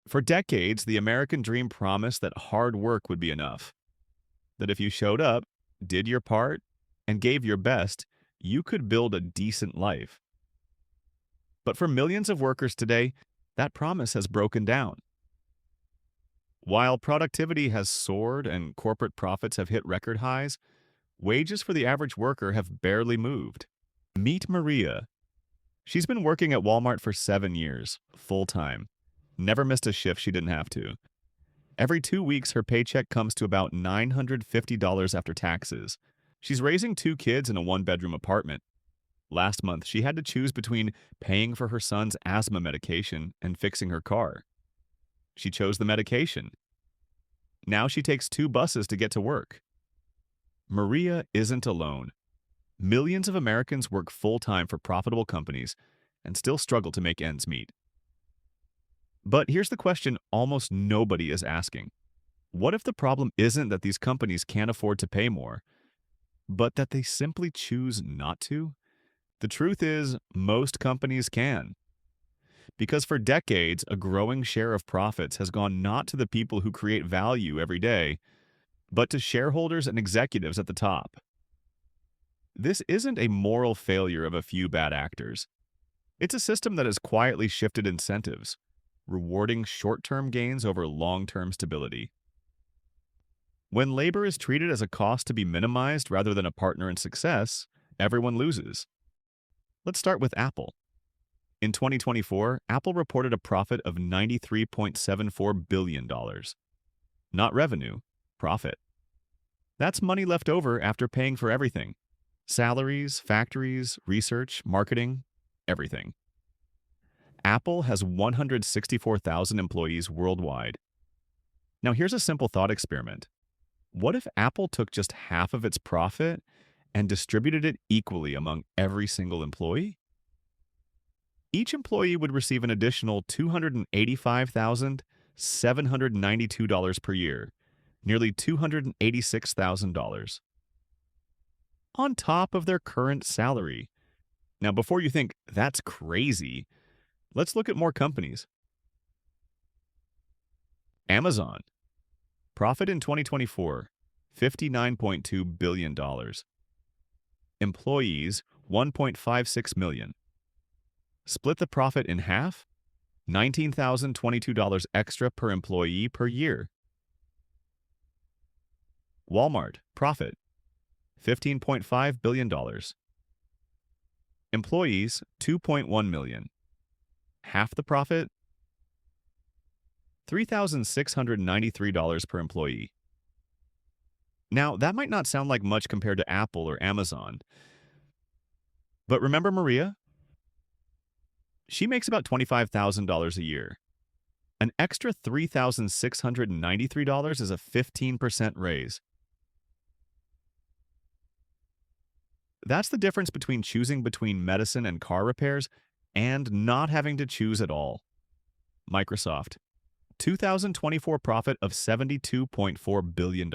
For decades, the American dream promised that hard work would be enough, that if you showed up, did your part, and gave your best, you could build a decent life. But for millions of workers today, that promise has broken down. While productivity has soared and corporate profits have hit record highs, wages for the average worker have barely moved. Meet Maria. She's been working at Walmart for 7 years, full time. Never missed a shift she didn't have to. Every 2 weeks, her paycheck comes to about $950 after taxes. She's raising two kids in a one-bedroom apartment. Last month, she had to choose between paying for her son's asthma medication and fixing her car. She chose the medication. Now she takes two buses to get to work. Maria isn't alone. Millions of Americans work full-time for profitable companies and still struggle to make ends meet. But here's the question almost nobody is asking. What if the problem isn't that these companies can't afford to pay more, but that they simply choose not to? The truth is, most companies can. Because for decades, a growing share of profits has gone not to the people who create value every day, but to shareholders and executives at the top. This isn't a moral failure of a few bad actors. It's a system that has quietly shifted incentives, rewarding short-term gains over long-term stability. When labor is treated as a cost to be minimized rather than a partner in success, everyone loses. Let's start with Apple. In 2024, Apple reported a profit of $93.74 billion. Not revenue, profit. That's money left over after paying for everything. Salaries, factories, research, marketing, everything. Apple has 164,000 employees worldwide. Now here's a simple thought experiment. What if Apple took just half of its profit and distributed it equally among every single employee? Each employee would receive an additional $285,792 per year, nearly $286,000, on top of their current salary. Now, before you think that's crazy, let's look at more companies. Amazon. Profit in 2024, $59.2 billion. Employees, 1.56 million. Split the profit in half, $19,022 extra per employee per year. Walmart. Profit, $15.5 billion. Employees, 2.1 million. Half the profit, $3,693 per employee. Now, that might not sound like much compared to Apple or Amazon. But remember Maria? She makes about $25,000 a year. An extra $3,693 is a 15% raise. That's the difference between choosing between medicine and car repairs and not having to choose at all. Microsoft. 2024 profit of $72.4 billion.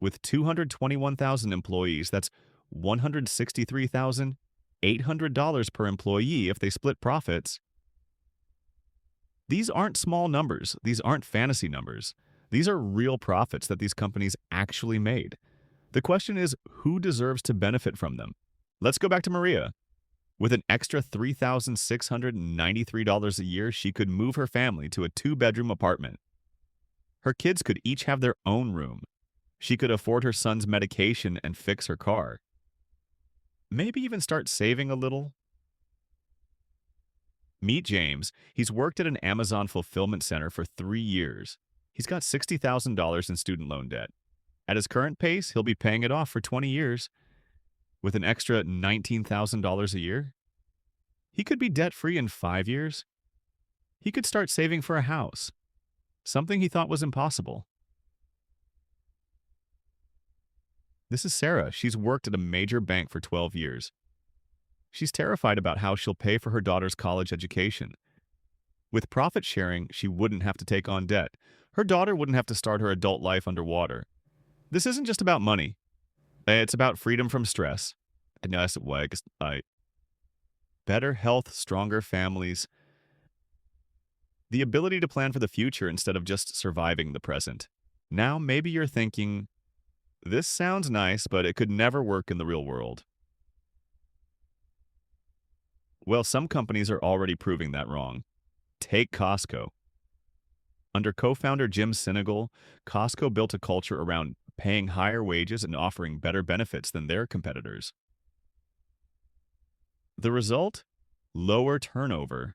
With 221,000 employees, that's $163,800 per employee if they split profits. These aren't small numbers. These aren't fantasy numbers. These are real profits that these companies actually made. The question is, who deserves to benefit from them? Let's go back to Maria. With an extra $3,693 a year, she could move her family to a two-bedroom apartment. Her kids could each have their own room. She could afford her son's medication and fix her car. Maybe even start saving a little. Meet James. He's worked at an Amazon fulfillment center for 3 years. He's got $60,000 in student loan debt. At his current pace, he'll be paying it off for 20 years. With an extra $19,000 a year, he could be debt-free in 5 years. He could start saving for a house, something he thought was impossible. This is Sarah. She's worked at a major bank for 12 years. She's terrified about how she'll pay for her daughter's college education. With profit sharing, she wouldn't have to take on debt. Her daughter wouldn't have to start her adult life underwater. This isn't just about money. It's about freedom from stress. And yes, better health, stronger families. The ability to plan for the future instead of just surviving the present. Now, maybe you're thinking, this sounds nice, but it could never work in the real world. Well, some companies are already proving that wrong. Take Costco. Under co-founder Jim Sinegal, Costco built a culture around paying higher wages and offering better benefits than their competitors. The result? Lower turnover,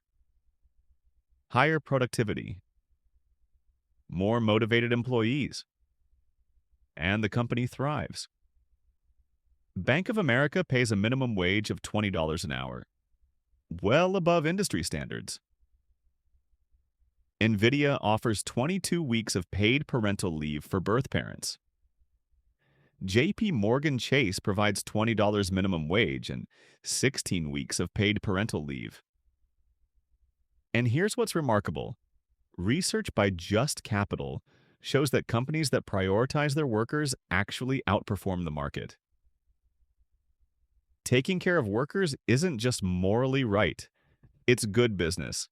higher productivity, more motivated employees, and the company thrives. Bank of America pays a minimum wage of $20 an hour, well above industry standards. NVIDIA offers 22 weeks of paid parental leave for birth parents. JP Morgan Chase provides $20 minimum wage and 16 weeks of paid parental leave. And here's what's remarkable. Research by Just Capital shows that companies that prioritize their workers actually outperform the market. Taking care of workers isn't just morally right, it's good business.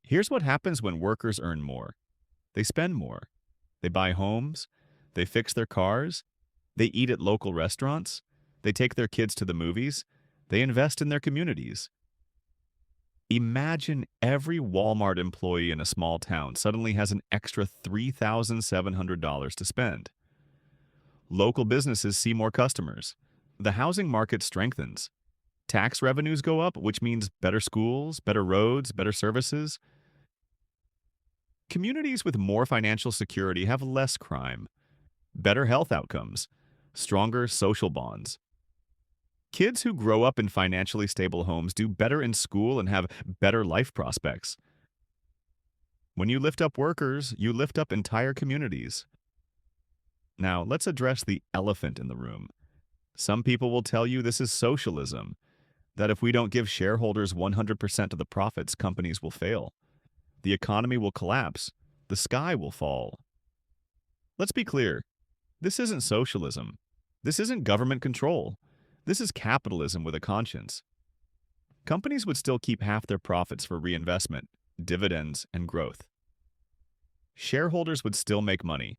Here's what happens when workers earn more. They spend more. They buy homes. They fix their cars. They eat at local restaurants. They take their kids to the movies. They invest in their communities. Imagine every Walmart employee in a small town suddenly has an extra $3,700 to spend. Local businesses see more customers. The housing market strengthens. Tax revenues go up, which means better schools, better roads, better services. Communities with more financial security have less crime, better health outcomes, stronger social bonds. Kids who grow up in financially stable homes do better in school and have better life prospects. When you lift up workers, you lift up entire communities. Now, let's address the elephant in the room. Some people will tell you this is socialism, that if we don't give shareholders 100% of the profits, companies will fail. The economy will collapse. The sky will fall. Let's be clear. This isn't socialism. This isn't government control. This is capitalism with a conscience. Companies would still keep half their profits for reinvestment, dividends, and growth. Shareholders would still make money.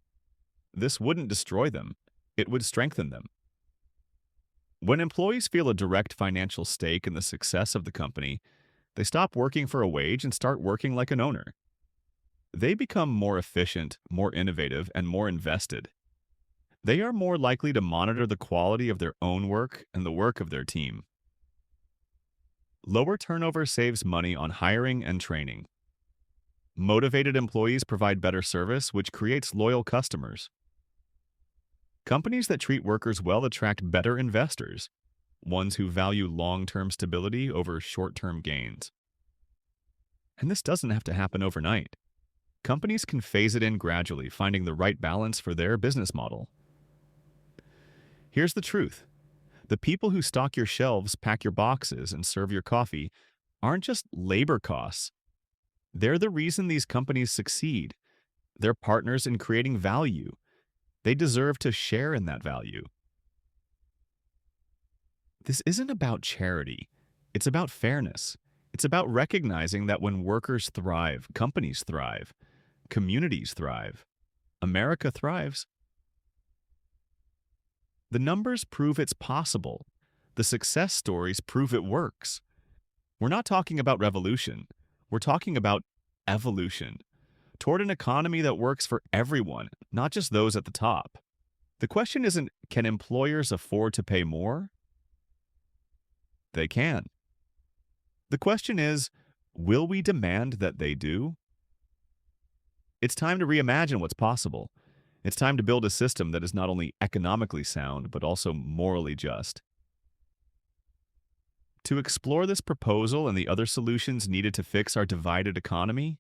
This wouldn't destroy them. It would strengthen them. When employees feel a direct financial stake in the success of the company, they stop working for a wage and start working like an owner. They become more efficient, more innovative, and more invested. They are more likely to monitor the quality of their own work and the work of their team. Lower turnover saves money on hiring and training. Motivated employees provide better service, which creates loyal customers. Companies that treat workers well attract better investors, ones who value long-term stability over short-term gains. And this doesn't have to happen overnight. Companies can phase it in gradually, finding the right balance for their business model. Here's the truth. The people who stock your shelves, pack your boxes, and serve your coffee aren't just labor costs. They're the reason these companies succeed. They're partners in creating value. They deserve to share in that value. This isn't about charity. It's about fairness. It's about recognizing that when workers thrive, companies thrive, communities thrive, America thrives. The numbers prove it's possible. The success stories prove it works. We're not talking about revolution. We're talking about evolution toward an economy that works for everyone, not just those at the top. The question isn't, can employers afford to pay more? They can. The question is, will we demand that they do? It's time to reimagine what's possible. It's time to build a system that is not only economically sound, but also morally just. To explore this proposal and the other solutions needed to fix our divided economy,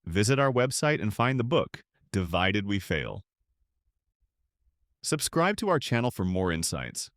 visit our website and find the book, Divided We Fail. Subscribe to our channel for more insights.